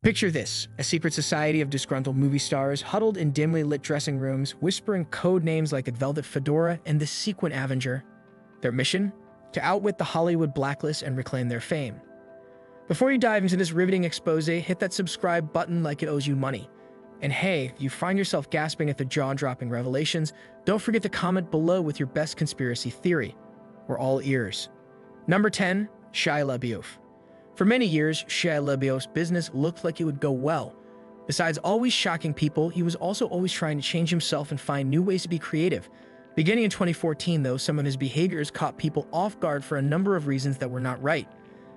Picture this, a secret society of disgruntled movie stars huddled in dimly lit dressing rooms, whispering code names like the Velvet Fedora and the Sequin Avenger. Their mission? To outwit the Hollywood blacklist and reclaim their fame. Before you dive into this riveting expose, hit that subscribe button like it owes you money. And hey, if you find yourself gasping at the jaw-dropping revelations, don't forget to comment below with your best conspiracy theory. We're all ears. Number 10. Shia LaBeouf. For many years, Shia LaBeouf's business looked like it would go well. Besides always shocking people, he was also always trying to change himself and find new ways to be creative. Beginning in 2014, though, some of his behaviors caught people off guard for a number of reasons that were not right.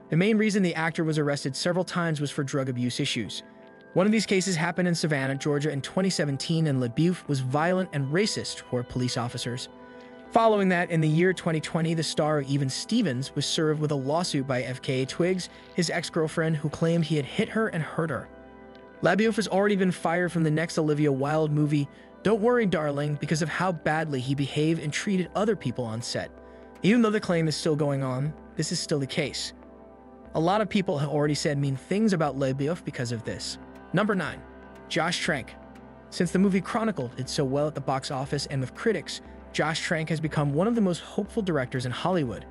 The main reason the actor was arrested several times was for drug abuse issues. One of these cases happened in Savannah, Georgia in 2017, and LaBeouf was violent and racist toward police officers. Following that, in the year 2020, the star of Even Stevens was served with a lawsuit by FKA Twigs, his ex-girlfriend, who claimed he had hit her and hurt her. LaBeouf has already been fired from the next Olivia Wilde movie, Don't Worry Darling, because of how badly he behaved and treated other people on set. Even though the claim is still going on, this is still the case. A lot of people have already said mean things about LaBeouf because of this. Number 9. Josh Trank. Since the movie Chronicle did so well at the box office and with critics, Josh Trank has become one of the most hopeful directors in Hollywood.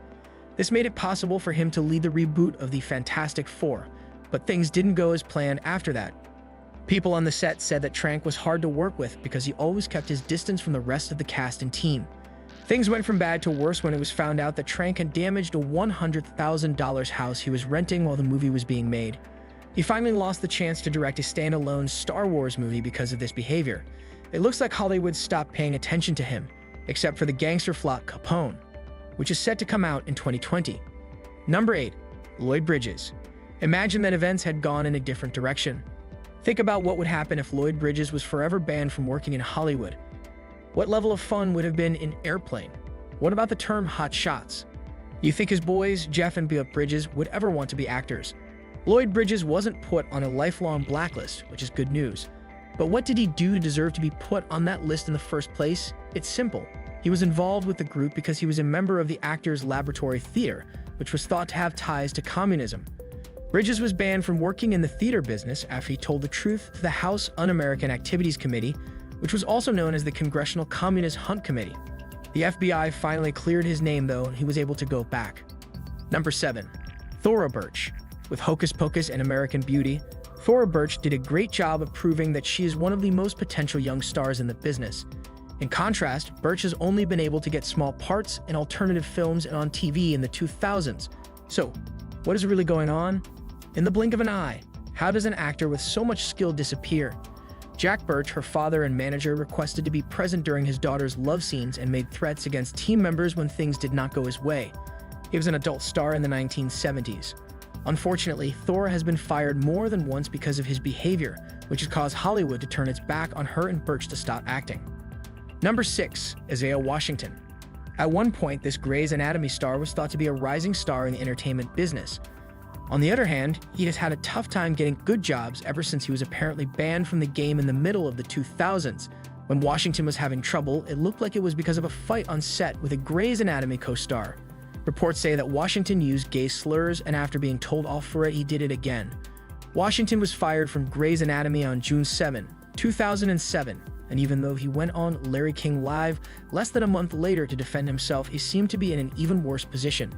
This made it possible for him to lead the reboot of the Fantastic Four, but things didn't go as planned after that. People on the set said that Trank was hard to work with because he always kept his distance from the rest of the cast and team. Things went from bad to worse when it was found out that Trank had damaged a $100,000 house he was renting while the movie was being made. He finally lost the chance to direct a standalone Star Wars movie because of this behavior. It looks like Hollywood stopped paying attention to him, except for the gangster flop Capone, which is set to come out in 2020. Number 8. Lloyd Bridges. Imagine that events had gone in a different direction. Think about what would happen if Lloyd Bridges was forever banned from working in Hollywood. What level of fun would have been in Airplane? What about the term hot shots? You think his boys, Jeff and Beau Bridges, would ever want to be actors? Lloyd Bridges wasn't put on a lifelong blacklist, which is good news. But what did he do to deserve to be put on that list in the first place? It's simple. He was involved with the group because he was a member of the Actors Laboratory Theater, which was thought to have ties to communism. Bridges was banned from working in the theater business after he told the truth to the House Un-American Activities Committee, which was also known as the Congressional Communist Hunt Committee. The FBI finally cleared his name, though, and he was able to go back. Number 7. Thora Birch. With Hocus Pocus and American Beauty, Thora Birch did a great job of proving that she is one of the most potential young stars in the business. In contrast, Birch has only been able to get small parts in alternative films and on TV in the 2000s. So, what is really going on? In the blink of an eye, how does an actor with so much skill disappear? Jack Birch, her father and manager, requested to be present during his daughter's love scenes and made threats against team members when things did not go his way. He was an adult star in the 1970s. Unfortunately, Thor has been fired more than once because of his behavior, which has caused Hollywood to turn its back on her and Birch to stop acting. Number 6. Isaiah Washington. At one point, this Grey's Anatomy star was thought to be a rising star in the entertainment business. On the other hand, he has had a tough time getting good jobs ever since he was apparently banned from the game in the middle of the 2000s. When Washington was having trouble, it looked like it was because of a fight on set with a Grey's Anatomy co-star. Reports say that Washington used gay slurs, and after being told off for it, he did it again. Washington was fired from Grey's Anatomy on June 7, 2007, and even though he went on Larry King Live less than a month later to defend himself, he seemed to be in an even worse position.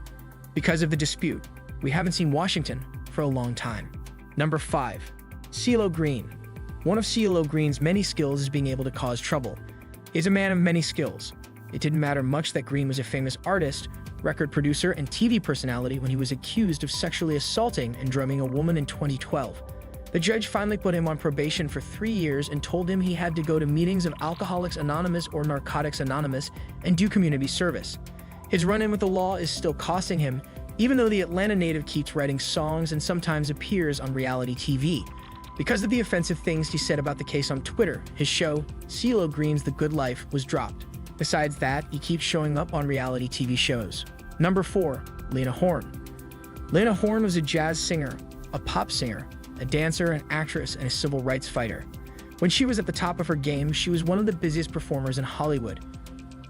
Because of the dispute, we haven't seen Washington for a long time. Number 5. CeeLo Green. One of CeeLo Green's many skills is being able to cause trouble. He's a man of many skills. It didn't matter much that Green was a famous artist, record producer, and TV personality when he was accused of sexually assaulting and drumming a woman in 2012. The judge finally put him on probation for 3 years and told him he had to go to meetings of Alcoholics Anonymous or Narcotics Anonymous and do community service. His run-in with the law is still costing him, even though the Atlanta native keeps writing songs and sometimes appears on reality TV. Because of the offensive things he said about the case on Twitter, his show, CeeLo Green's The Good Life, was dropped. Besides that, he keeps showing up on reality TV shows. Number 4. Lena Horne. Lena Horne was a jazz singer, a pop singer, a dancer, an actress, and a civil rights fighter. When she was at the top of her game, she was one of the busiest performers in Hollywood.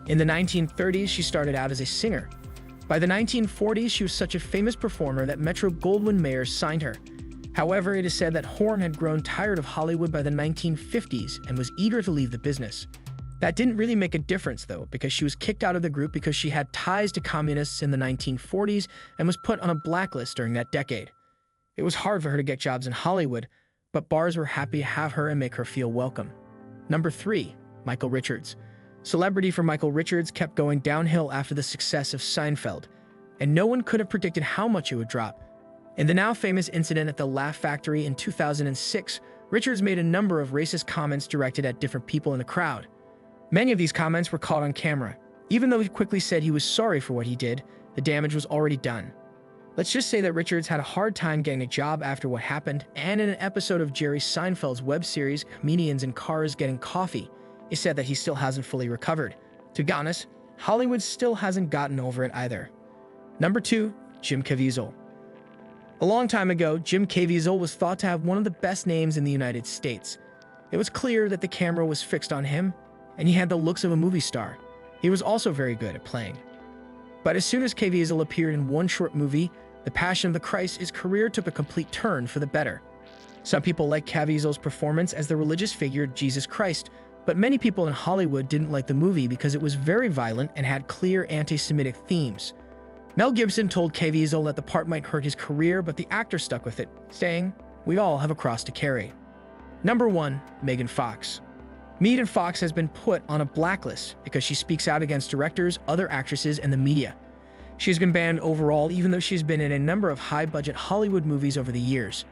In the 1930s, she started out as a singer. By the 1940s, she was such a famous performer that Metro-Goldwyn-Mayer signed her. However, it is said that Horn had grown tired of Hollywood by the 1950s and was eager to leave the business. That didn't really make a difference, though, because she was kicked out of the group because she had ties to communists in the 1940s and was put on a blacklist during that decade. It was hard for her to get jobs in Hollywood, but bars were happy to have her and make her feel welcome. Number 3. Michael Richards. Celebrity for Michael Richards kept going downhill after the success of Seinfeld, and no one could have predicted how much it would drop. In the now famous incident at the Laugh Factory in 2006, Richards made a number of racist comments directed at different people in the crowd. Many of these comments were caught on camera. Even though he quickly said he was sorry for what he did, the damage was already done. Let's just say that Richards had a hard time getting a job after what happened, and in an episode of Jerry Seinfeld's web series, Comedians in Cars Getting Coffee, it said that he still hasn't fully recovered. To be honest, Hollywood still hasn't gotten over it either. Number 2. Jim Caviezel. A long time ago, Jim Caviezel was thought to have one of the best names in the United States. It was clear that the camera was fixed on him, and he had the looks of a movie star. He was also very good at playing. But as soon as Caviezel appeared in one short movie, The Passion of the Christ, his career took a complete turn for the better. Some people liked Caviezel's performance as the religious figure Jesus Christ, but many people in Hollywood didn't like the movie because it was very violent and had clear anti-Semitic themes. Mel Gibson told Caviezel that the part might hurt his career, but the actor stuck with it, saying, "We all have a cross to carry." Number 1. Megan Fox. Megan Fox has been put on a blacklist because she speaks out against directors, other actresses, and the media. She's been banned overall, even though she's been in a number of high-budget Hollywood movies over the years.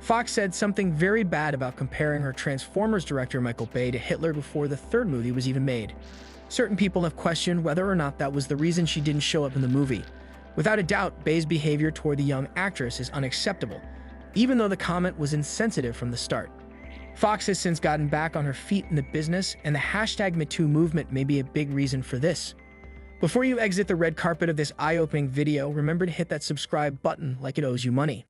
Fox said something very bad about comparing her Transformers director Michael Bay to Hitler before the third movie was even made. Certain people have questioned whether or not that was the reason she didn't show up in the movie. Without a doubt, Bay's behavior toward the young actress is unacceptable, even though the comment was insensitive from the start. Fox has since gotten back on her feet in the business, and the hashtag #MeToo movement may be a big reason for this. Before you exit the red carpet of this eye-opening video, remember to hit that subscribe button like it owes you money.